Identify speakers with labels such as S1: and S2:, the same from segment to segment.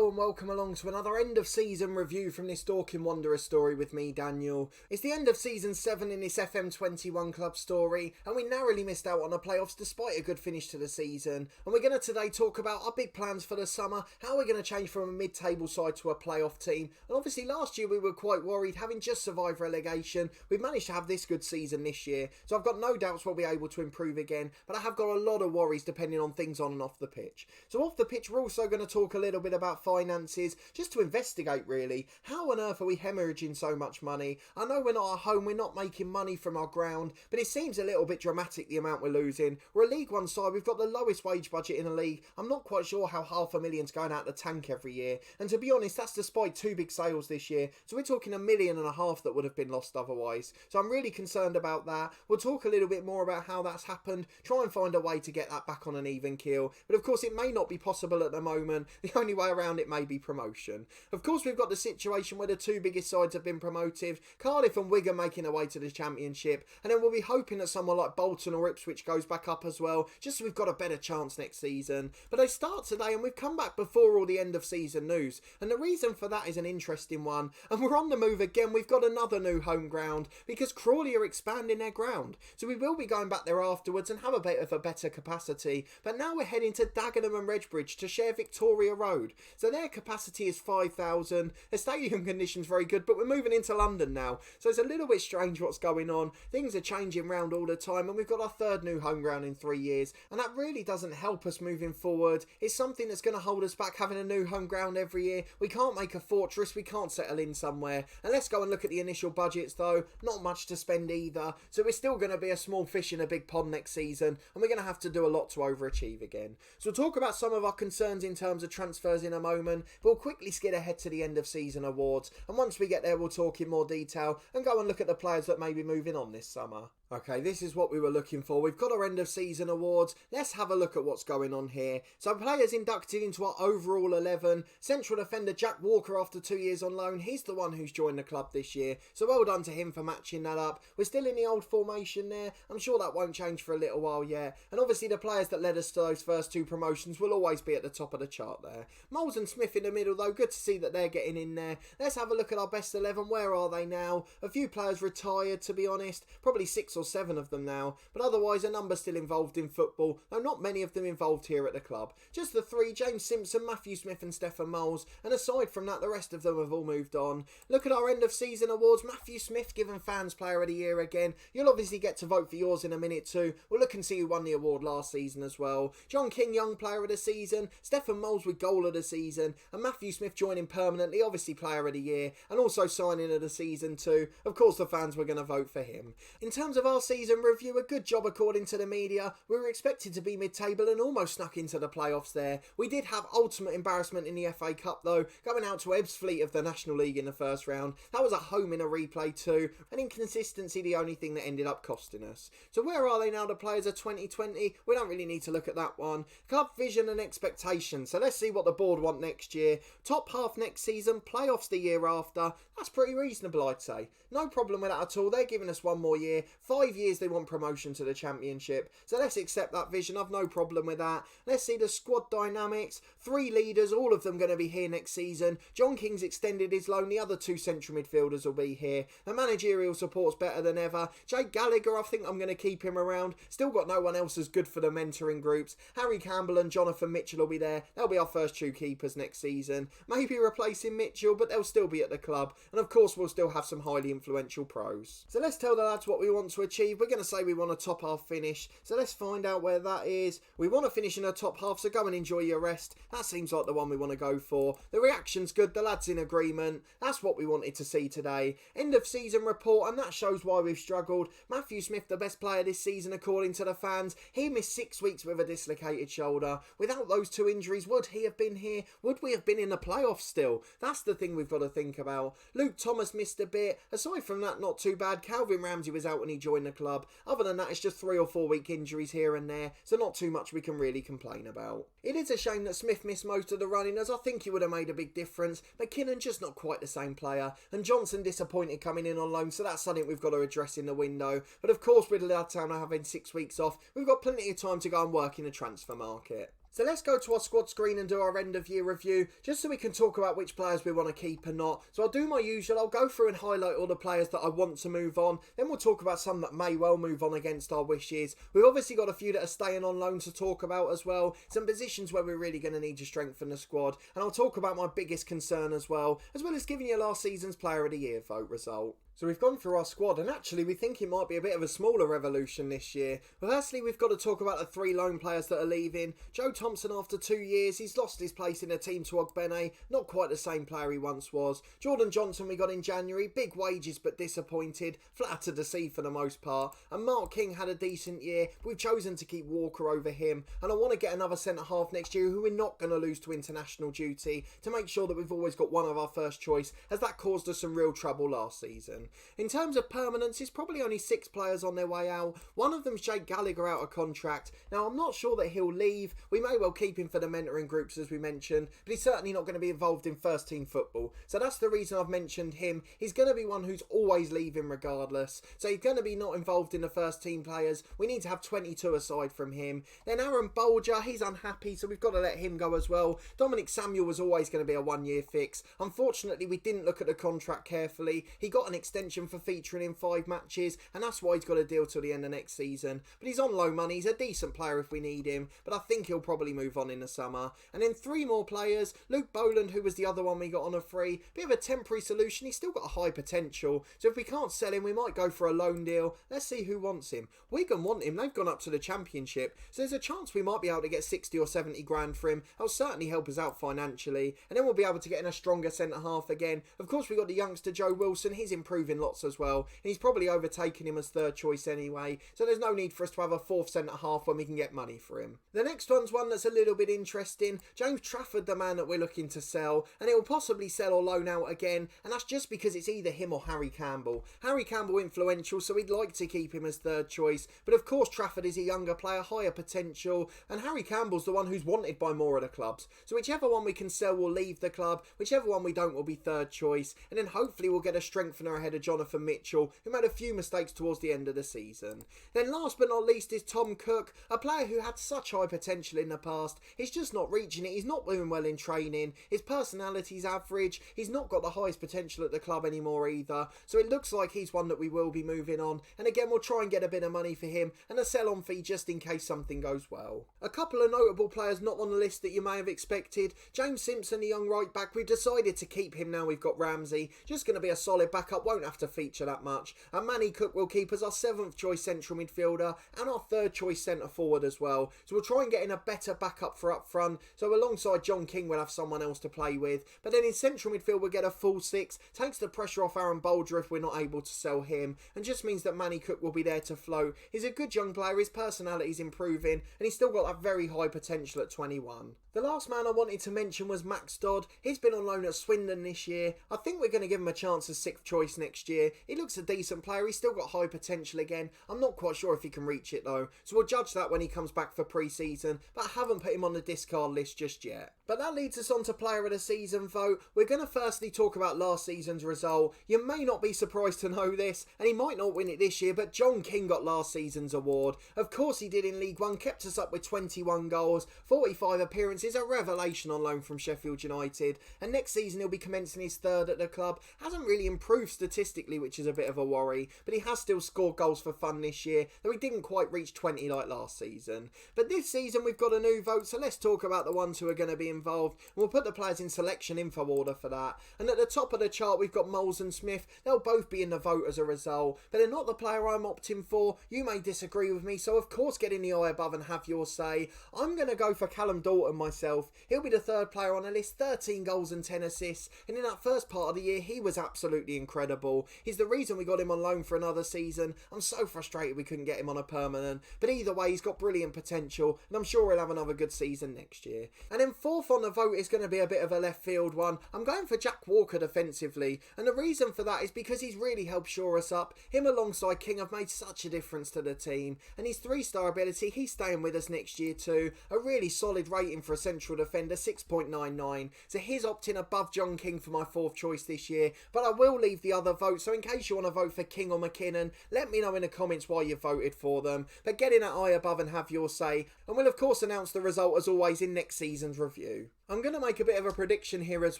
S1: Hello and welcome along to another end of season review from this Dorking Wanderers story with me, Daniel. It's the end of season 7 in this FM21 club story, and we narrowly missed out on the playoffs despite a good finish to the season. And we're going to today talk about our big plans for the summer, how we're going to change from a mid-table side to a playoff team. And obviously last year we were quite worried, having just survived relegation. We've managed to have this good season this year, so I've got no doubts we'll be able to improve again, but I have got a lot of worries depending on things on and off the pitch. So off the pitch, we're also going to talk a little bit about finances, just to investigate really. How on earth are we hemorrhaging so much money? I know we're not at home, we're not making money from our ground, but it seems a little bit dramatic the amount we're losing. We're a League One side, we've got the lowest wage budget in the league. I'm not quite sure how $500,000's going out the tank every year, and to be honest, that's despite 2 big sales this year, so we're talking $1.5 million that would have been lost otherwise. So I'm really concerned about that. We'll talk a little bit more about how that's happened, try and find a way to get that back on an even keel, but of course it may not be possible at the moment. The only way around it may be promotion. Of course we've got the situation where the 2 biggest sides have been promoted, Cardiff and Wigan making their way to the Championship, and then we'll be hoping that someone like Bolton or Ipswich goes back up as well, just so we've got a better chance next season. But they start today and we've come back before all the end of season news, and the reason for that is an interesting one, and we're on the move again. We've got another new home ground because Crawley are expanding their ground, so we will be going back there afterwards and have a bit of a better capacity. But now we're heading to Dagenham and Redbridge to share Victoria Road, so their capacity is 5,000. The stadium condition's very good, but we're moving into London now, so it's a little bit strange what's going on. Things are changing around all the time, and we've got our 3rd new home ground in 3 years, and that really doesn't help us moving forward. It's something that's going to hold us back, having a new home ground every year. We can't make a fortress, we can't settle in somewhere. And let's go and look at the initial budgets though, not much to spend either, so we're still going to be a small fish in a big pond next season, and we're going to have to do a lot to overachieve again. So we'll talk about some of our concerns in terms of transfers in a moment. We'll quickly skid ahead to the end of season awards, and once we get there we'll talk in more detail and go and look at the players that may be moving on this summer. Okay, this is what we were looking for. We've got our end of season awards. Let's have a look at what's going on here. So players inducted into our overall 11. Central defender Jack Walker, after 2 years on loan, he's the one who's joined the club this year, so well done to him for matching that up. We're still in the old formation there. I'm sure that won't change for a little while yet, and obviously the players that led us to those first 2 promotions will always be at the top of the chart there. Moles and Smith in the middle though, good to see that they're getting in there. Let's have a look at our best 11. Where are they now? A few players retired, to be honest, probably 6 or 7 of them now, but otherwise a number still involved in football, though not many of them involved here at the club. Just the 3, James Simpson, Matthew Smith and Stefan Moles, and aside from that the rest of them have all moved on. Look at our end of season awards. Matthew Smith given Fans Player of the Year again. You'll obviously get to vote for yours in a minute too. We'll look and see who won the award last season as well. John King Young Player of the Season, Stefan Moles with Goal of the Season, and Matthew Smith joining permanently, obviously Player of the Year, and also signing of the season too. Of course the fans were going to vote for him. In terms of our season review, a good job according to the media. We were expected to be mid-table and almost snuck into the playoffs there. We did have ultimate embarrassment in the FA Cup though, going out to Ebbsfleet of the National League in the first round. That was a home in a replay too, and inconsistency the only thing that ended up costing us. So where are they now, the players of 2020? We don't really need to look at that one. Club vision and expectations, so let's see what the board want next year. Top half next season, playoffs the year after. That's pretty reasonable, I'd say. No problem with that at all. They're giving us 1 more year. 5 years they want promotion to the Championship, so let's accept that vision. I've no problem with that. Let's see the squad dynamics. 3 leaders, all of them going to be here next season. John King's extended his loan, the other 2 central midfielders will be here. The managerial support's better than ever. Jake Gallagher, I think I'm going to keep him around. Still got no one else as good for the mentoring groups. Harry Campbell and Jonathan Mitchell will be there. They'll be our first 2 keepers next season. Maybe replacing Mitchell, but they'll still be at the club, and of course we'll still have some highly influential pros. So let's tell the lads what we want to achieve. We're going to say we want a top half finish, so let's find out where that is. We want to finish in a top half, so go and enjoy your rest. That seems like the one we want to go for. The reaction's good, the lads in agreement. That's what we wanted to see today. End of season report, and that shows why we've struggled. Matthew Smith, the best player this season according to the fans. He missed 6 weeks with a dislocated shoulder. Without those 2 injuries, would he have been here? Would we have been in the playoffs still? That's the thing we've got to think about. Luke Thomas missed a bit. Aside from that, not too bad. Calvin Ramsey was out when he joined the club. Other than that, it's just 3 or 4 week injuries here and there, so not too much we can really complain about. It is a shame that Smith missed most of the running, as I think he would have made a big difference. McKinnon just not quite the same player, and Johnson disappointed coming in on loan, so that's something we've got to address in the window. But of course with Ladtown having 6 weeks off, we've got plenty of time to go and work in the transfer market. So let's go to our squad screen and do our end of year review, just so we can talk about which players we want to keep and not. So I'll do my usual, I'll go through and highlight all the players that I want to move on, then we'll talk about some that may well move on against our wishes. We've obviously got a few that are staying on loan to talk about as well, some positions where we're really going to need to strengthen the squad, and I'll talk about my biggest concern as well as giving you last season's Player of the Year vote result. So we've gone through our squad, and actually we think it might be a bit of a smaller revolution this year. But firstly, we've got to talk about the 3 loan players that are leaving. Joe Thompson, after 2 years, he's lost his place in the team to Ogbene, not quite the same player he once was. Jordan Johnson we got in January, big wages but disappointed, flattered to see for the most part. And Mark King had a decent year, but we've chosen to keep Walker over him. And I want to get another centre-half next year who we're not going to lose to international duty, to make sure that we've always got one of our first choice, as that caused us some real trouble last season. In terms of permanence, it's probably only 6 players on their way out. One of them's Jake Gallagher out of contract. Now, I'm not sure that he'll leave. We may well keep him for the mentoring groups, as we mentioned, but he's certainly not going to be involved in first team football. So that's the reason I've mentioned him. He's going to be one who's always leaving regardless. So he's going to be not involved in the first team players. We need to have 22 aside from him. Then Aaron Bolger, he's unhappy, so we've got to let him go as well. Dominic Samuel was always going to be a 1-year fix. Unfortunately, we didn't look at the contract carefully. He got an extension for featuring in 5 matches, and that's why he's got a deal till the end of next season. But he's on low money, he's a decent player if we need him, but I think he'll probably move on in the summer. And then 3 more players. Luke Boland, who was the other one we got on a free, bit of a temporary solution, he's still got a high potential, so if we can't sell him we might go for a loan deal. Let's see who wants him. Wigan want him, they've gone up to the Championship, so there's a chance we might be able to get 60 or 70 grand for him. That'll certainly help us out financially, and then we'll be able to get in a stronger centre half again. Of course we got the youngster Joe Wilson, he's improving lots as well, and he's probably overtaking him as 3rd choice anyway, so there's no need for us to have a 4th centre half when we can get money for him. The next one's one that's a little bit interesting. James Trafford, the man that we're looking to sell, and it will possibly sell or loan out again, and that's just because it's either him or Harry Campbell. Harry Campbell influential, so we'd like to keep him as 3rd choice, but of course Trafford is a younger player, higher potential, and Harry Campbell's the one who's wanted by more of the clubs, so whichever one we can sell will leave the club, whichever one we don't will be 3rd choice, and then hopefully we'll get a strengthener ahead of Jonathan Mitchell, who made a few mistakes towards the end of the season. Then last but not least is Tom Cook, a player who had such high potential in the past. He's just not reaching it, he's not doing well in training, his personality's average, he's not got the highest potential at the club anymore either, so it looks like he's one that we will be moving on, and again we'll try and get a bit of money for him and a sell-on fee just in case something goes well. A couple of notable players not on the list that you may have expected. James Simpson, the young right back, we've decided to keep him now we've got Ramsey, just going to be a solid backup, won't have to feature that much, and Manny Cook will keep as our 7th choice central midfielder and our 3rd choice centre forward as well, so we'll try and get in a better backup for up front, so alongside John King we'll have someone else to play with, but then in central midfield we'll get a full 6, takes the pressure off Aaron Bolger if we're not able to sell him, and just means that Manny Cook will be there to float. He's a good young player, his personality's improving, and he's still got that very high potential at 21. The last man I wanted to mention was Max Dodd. He's been on loan at Swindon this year. I think we're going to give him a chance as 6th choice next year. He looks a decent player, he's still got high potential again. I'm not quite sure if he can reach it though, so we'll judge that when he comes back for pre-season, but I haven't put him on the discard list just yet. But that leads us on to Player of the Season vote. We're going to firstly talk about last season's result. You may not be surprised to know this, and he might not win it this year, but John King got last season's award. Of course he did in League One, kept us up with 21 goals, 45 appearances, a revelation on loan from Sheffield United, and next season he'll be commencing his 3rd at the club. Hasn't really improved statistically, which is a bit of a worry, but he has still scored goals for fun this year, though he didn't quite reach 20 like last season. But this season we've got a new vote, so let's talk about the ones who are going to be involved, and we'll put the players in selection info order for that. And at the top of the chart we've got Moles and Smith. They'll both be in the vote as a result, but they're not the player I'm opting for. You may disagree with me, so of course get in the eye above and have your say. I'm going to go for Callum Dalton myself. He'll be the 3rd player on the list, 13 goals and 10 assists, and in that first part of the year he was absolutely incredible. He's the reason we got him on loan for another season. I'm so frustrated we couldn't get him on a permanent, but either way he's got brilliant potential, and I'm sure he'll have another good season next year. And then 4th on the vote is going to be a bit of a left field one. I'm going for Jack Walker defensively, and the reason for that is because he's really helped shore us up. Him alongside King have made such a difference to the team, and his 3-star ability, he's staying with us next year too. A really solid rating for a central defender, 6.99, so he's opting above John King for my 4th choice this year, but I will leave the other the vote, so in case you want to vote for King or McKinnon, let me know in the comments why you voted for them. But get in that eye above and have your say, and we'll of course announce the result as always in next season's review. I'm going to make a bit of a prediction here as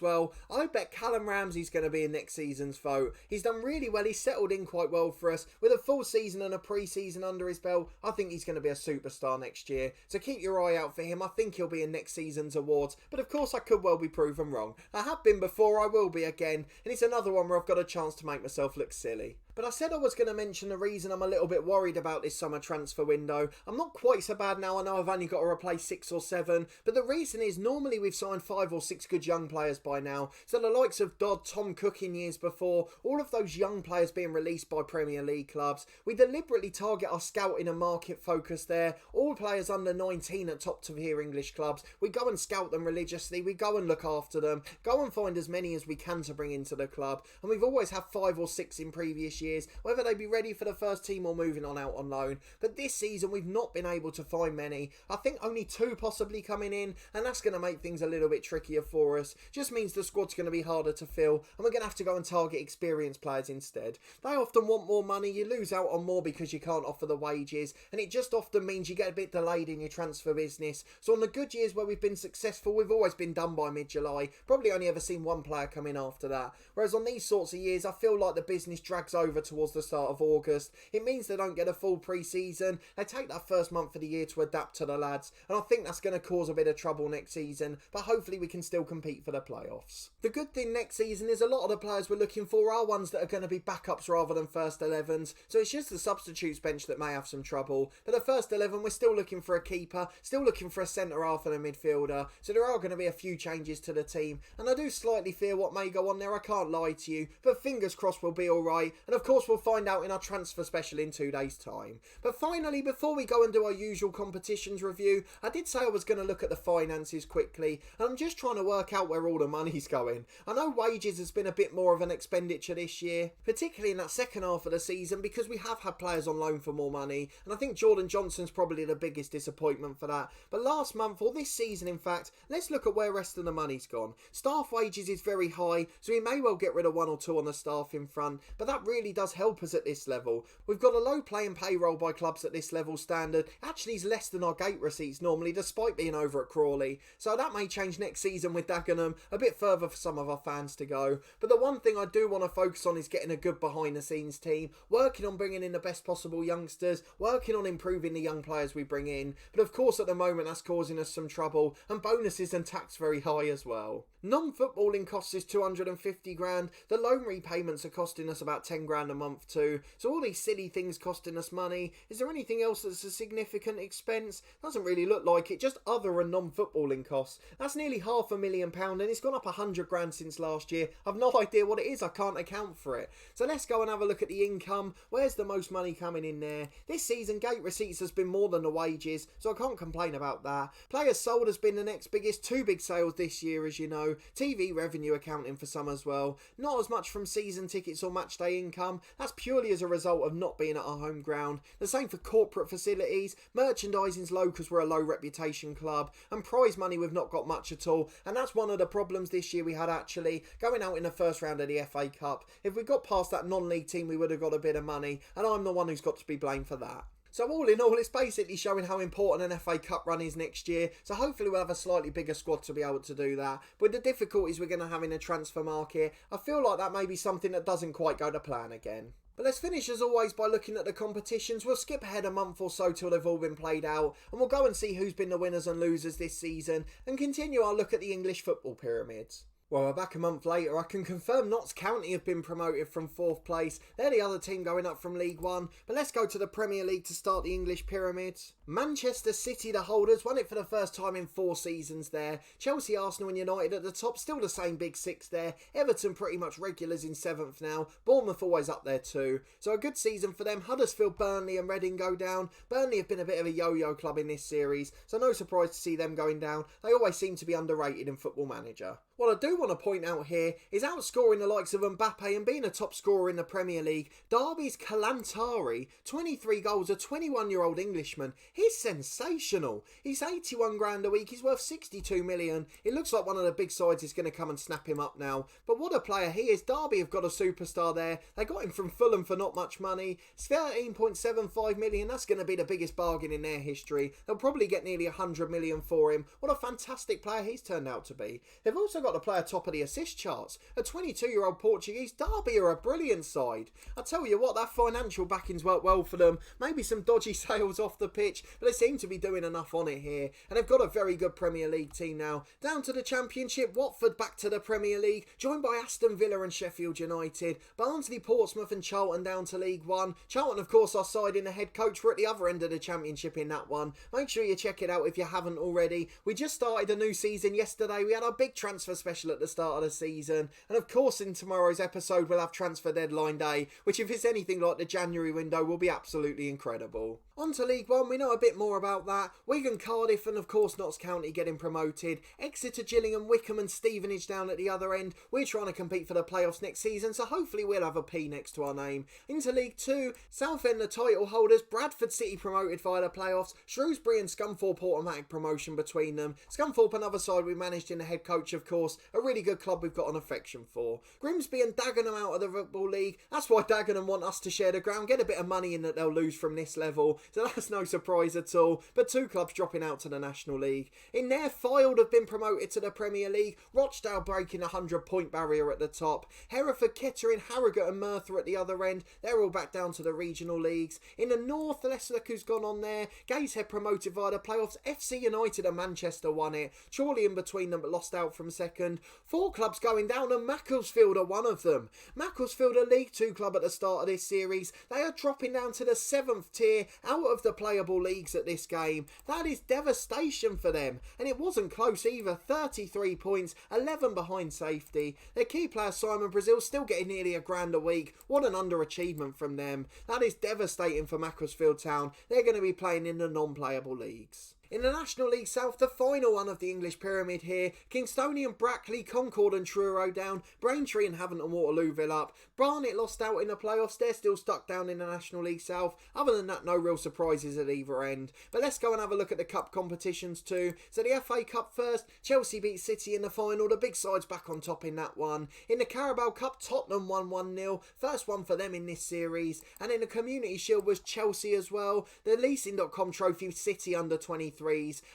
S1: well. I bet Callum Ramsey's going to be in next season's vote. He's done really well, he's settled in quite well for us. With a full season and a pre-season under his belt, I think he's going to be a superstar next year. So keep your eye out for him. I think he'll be in next season's awards. But of course I could well be proven wrong. I have been before, I will be again. And it's another one where I've got a chance to make myself look silly. But I said I was going to mention the reason I'm a little bit worried about this summer transfer window. I'm not quite so bad now, I know I've only got to replace 6 or 7, but the reason is normally we've signed 5 or 6 good young players by now. So the likes of Dodd, Tom Cook in years before, all of those young players being released by Premier League clubs. We deliberately target our scouting and market focus there. All players under 19 at top tier English clubs. We go and scout them religiously, we go and look after them, go and find as many as we can to bring into the club. And we've always had 5 or 6 in previous years, whether they be ready for the first team or moving on out on loan. But this season we've not been able to find many. I think only 2 possibly coming in, and that's going to make things a little bit trickier for us. Just means the squad's going to be harder to fill, and we're going to have to go and target experienced players instead. They often want more money, you lose out on more because you can't offer the wages, and it just often means you get a bit delayed in your transfer business. So on the good years where we've been successful, we've always been done by mid-July. Probably only ever seen 1 player come in after that. Whereas on these sorts of years, I feel like the business drags over towards the start of August. It means they don't get a full pre-season. They take that first month of the year to adapt to the lads, and I think that's going to cause a bit of trouble next season, but hopefully we can still compete for the playoffs. The good thing next season is a lot of the players we're looking for are ones that are going to be backups rather than first 11s, so it's just the substitutes bench that may have some trouble. But the first 11, we're still looking for a keeper, still looking for a centre half and a midfielder, so there are going to be a few changes to the team, and I do slightly fear what may go on there, I can't lie to you, but fingers crossed we'll be alright, and of course we'll find out in our transfer special in 2 days' time. But finally, before we go and do our usual competitions review, I did say I was going to look at the finances quickly, and I'm just trying to work out where all the money's going. I know wages has been a bit more of an expenditure this year, particularly in that second half of the season, because we have had players on loan for more money, and I think Jordan Johnson's probably the biggest disappointment for that. But last month, or this season in fact, let's look at where the rest of the money's gone. Staff wages is very high, so we may well get rid of 1 or 2 on the staff in front, but that really does help us at this level. We've got a low playing payroll by clubs at this level standard. Actually is less than our gate receipts normally, despite being over at Crawley. So that may change next season with Dagenham, a bit further for some of our fans to go. But the one thing I do want to focus on is getting a good behind the scenes team, working on bringing in the best possible youngsters, working on improving the young players we bring in. But of course at the moment that's causing us some trouble, and bonuses and tax very high as well. Non-footballing costs is 250 grand, the loan repayments are costing us about 10 grand a month too, so all these silly things costing us money. Is there anything else that's a significant expense? Doesn't really look like it, just other and non-footballing costs. That's nearly £500,000 and it's gone up 100 grand since last year. I've no idea what it is, I can't account for it. So let's go and have a look at the income. Where's the most money coming in there? This season gate receipts has been more than the wages, so I can't complain about that. Players sold has been the next biggest, 2 big sales this year as you know. TV revenue accounting for some as well. Not as much from season tickets or match day income, that's purely as a result of not being at our home ground. The same for corporate facilities, merchandising's low because we're a low reputation club, and prize money we've not got much at all, and that's one of the problems this year we had actually, going out in the first round of the FA Cup. If we got past that non-league team we would have got a bit of money, and I'm the one who's got to be blamed for that. So all in all, it's basically showing how important an FA Cup run is next year. So hopefully we'll have a slightly bigger squad to be able to do that. But with the difficulties we're going to have in the transfer market, I feel like that may be something that doesn't quite go to plan again. But let's finish as always by looking at the competitions. We'll skip ahead a month or so till they've all been played out, and we'll go and see who's been the winners and losers this season, and continue our look at the English football pyramids. Well, we're back a month later. I can confirm Notts County have been promoted from 4th place. They're the other team going up from League 1. But let's go to the Premier League to start the English pyramids. Manchester City, the holders, won it for the first time in 4 seasons there. Chelsea, Arsenal and United at the top, still the same big 6 there. Everton pretty much regulars in 7th now. Bournemouth always up there too. So a good season for them. Huddersfield, Burnley and Reading go down. Burnley have been a bit of a yo-yo club in this series, so no surprise to see them going down. They always seem to be underrated in Football Manager. What I do do want to point out here is outscoring the likes of Mbappe and being a top scorer in the Premier League. Derby's Kalantari, 23 goals, a 21-year-old Englishman. He's sensational. He's 81 grand a week. He's worth 62 million. It looks like one of the big sides is going to come and snap him up now. But what a player he is. Derby have got a superstar there. They got him from Fulham for not much money. It's 13.75 million. That's going to be the biggest bargain in their history. They'll probably get nearly 100 million for him. What a fantastic player he's turned out to be. They've also got the player top of the assist charts. A 22-year-old Portuguese. Derby are a brilliant side. I tell you what, that financial backing's worked well for them. Maybe some dodgy sales off the pitch, but they seem to be doing enough on it here. And they've got a very good Premier League team now. Down to the Championship, Watford back to the Premier League, joined by Aston Villa and Sheffield United. Barnsley, Portsmouth and Charlton down to League One. Charlton, of course, are siding the head coach. We're at the other end of the Championship in that one. Make sure you check it out if you haven't already. We just started a new season yesterday. We had our big transfer special at the start of the season. And of course, in tomorrow's episode, we'll have transfer deadline day, which if it's anything like the January window, will be absolutely incredible. On to League One, we know a bit more about that. Wigan, Cardiff and of course Notts County getting promoted. Exeter, Gillingham, Wycombe and Stevenage down at the other end. We're trying to compete for the playoffs next season, so hopefully we'll have a P next to our name. Into League 2, Southend the title holders, Bradford City promoted via the playoffs, Shrewsbury and Scunthorpe automatic promotion between them. Scunthorpe, another side we managed in the head coach, of course, a really good club we've got an affection for. Grimsby and Dagenham out of the Football League. That's why Dagenham want us to share the ground, get a bit of money in that they'll lose from this level, so that's no surprise at all. But two clubs dropping out to the National League. In there, Fylde have been promoted to the Premier League, Rochdale breaking a 100-point barrier at the top. Hereford, Kettering, Harrogate and Merthyr at the other end, they're all back down to the regional leagues. In the north, Leicester who's gone on there, Gateshead promoted via the playoffs, FC United and Manchester won it. Chorley in between them but lost out from second. Four clubs going down and Macclesfield are one of them. Macclesfield, a League 2 club at the start of this series, they are dropping down to the 7th tier out of the playable leagues at this game. That is devastation for them, and it wasn't close either. 33 points, 11 behind safety. Their key player Simon Brazil still getting nearly £1,000 a week. What an underachievement from them. That is devastating for Macclesfield Town. They're going to be playing in the non-playable leagues. In the National League South, the final one of the English pyramid here, Kingstonian, Brackley, Concord and Truro down, Braintree and Havant and Waterlooville up. Barnet lost out in the playoffs, they're still stuck down in the National League South. Other than that, no real surprises at either end. But let's go and have a look at the cup competitions too. So the FA Cup first, Chelsea beat City in the final, the big side's back on top in that one. In the Carabao Cup, Tottenham won 1-0, first one for them in this series. And in the Community Shield was Chelsea as well. The Leasing.com Trophy, City under 23.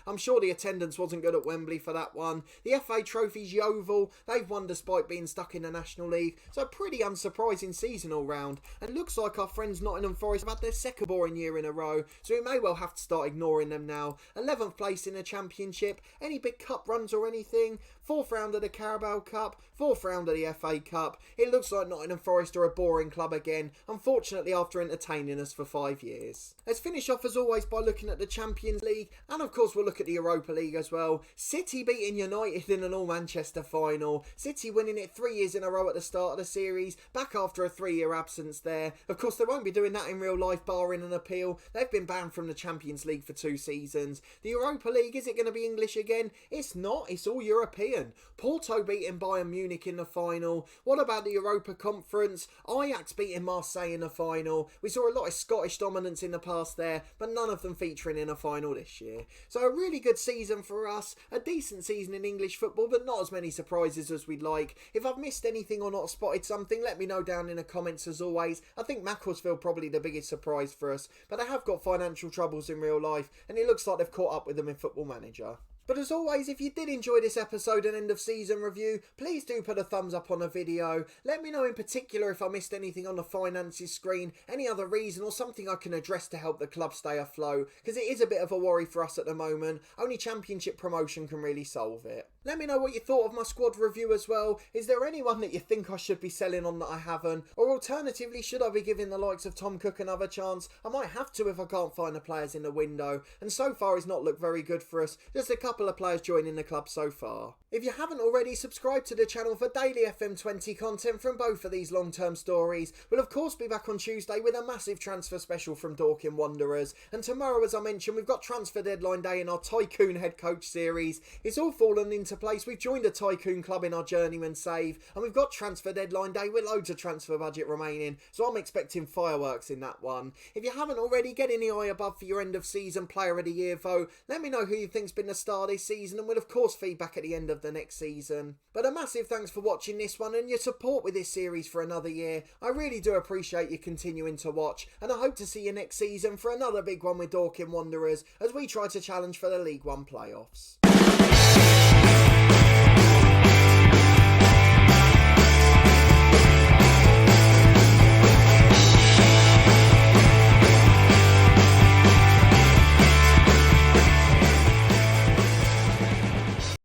S1: I'm sure the attendance wasn't good at Wembley for that one. The FA Trophies, Yeovil, they've won despite being stuck in the National League, so a pretty unsurprising season all round. And looks like our friends Nottingham Forest have had their second boring year in a row, so we may well have to start ignoring them now. 11th place in the Championship, any big cup runs or anything? 4th round of the Carabao Cup, 4th round of the FA Cup. It looks like Nottingham Forest are a boring club again, unfortunately after entertaining us for 5 years. Let's finish off as always by looking at the Champions League, and of course we'll look at the Europa League as well. City beating United in an all-Manchester final. City winning it 3 years in a row at the start of the series, back after a 3-year absence there. Of course they won't be doing that in real life barring an appeal. They've been banned from the Champions League for 2 seasons. The Europa League, is it going to be English again? It's not, it's all European. Porto beating Bayern Munich in the final. What about the Europa Conference? Ajax beating Marseille in the final. We saw a lot of Scottish dominance in the past there, but none of them featuring in a final this year. So a really good season for us, a decent season in English football, but not as many surprises as we'd like. If I've missed anything or not spotted something, let me know down in the comments as always. I think Macclesfield probably the biggest surprise for us, but they have got financial troubles in real life, and it looks like they've caught up with them in Football Manager. But as always, if you did enjoy this episode and end of season review, please do put a thumbs up on the video. Let me know in particular if I missed anything on the finances screen, any other reason or something I can address to help the club stay afloat, because it is a bit of a worry for us at the moment. Only Championship promotion can really solve it. Let me know what you thought of my squad review as well. Is there anyone that you think I should be selling on that I haven't? Or alternatively, should I be giving the likes of Tom Cook another chance? I might have to if I can't find the players in the window. And so far it's not looked very good for us. Just a couple couple of players joining the club so far. If you haven't already, subscribe to the channel for daily FM20 content from both of these long-term stories. We'll of course be back on Tuesday with a massive transfer special from Dorking Wanderers, and tomorrow, as I mentioned, we've got transfer deadline day in our Tycoon head coach series. It's all fallen into place. We've joined a Tycoon club in our journeyman save, and we've got transfer deadline day with loads of transfer budget remaining, so I'm expecting fireworks in that one. If you haven't already, get in the eye above for your end of season player of the year vote. Let me know who you think's been the star this season, and we'll of course feedback at the end of the next season. But a massive thanks for watching this one and your support with this series for another year. I really do appreciate you continuing to watch, and I hope to see you next season for another big one with Dorking Wanderers as we try to challenge for the League One playoffs.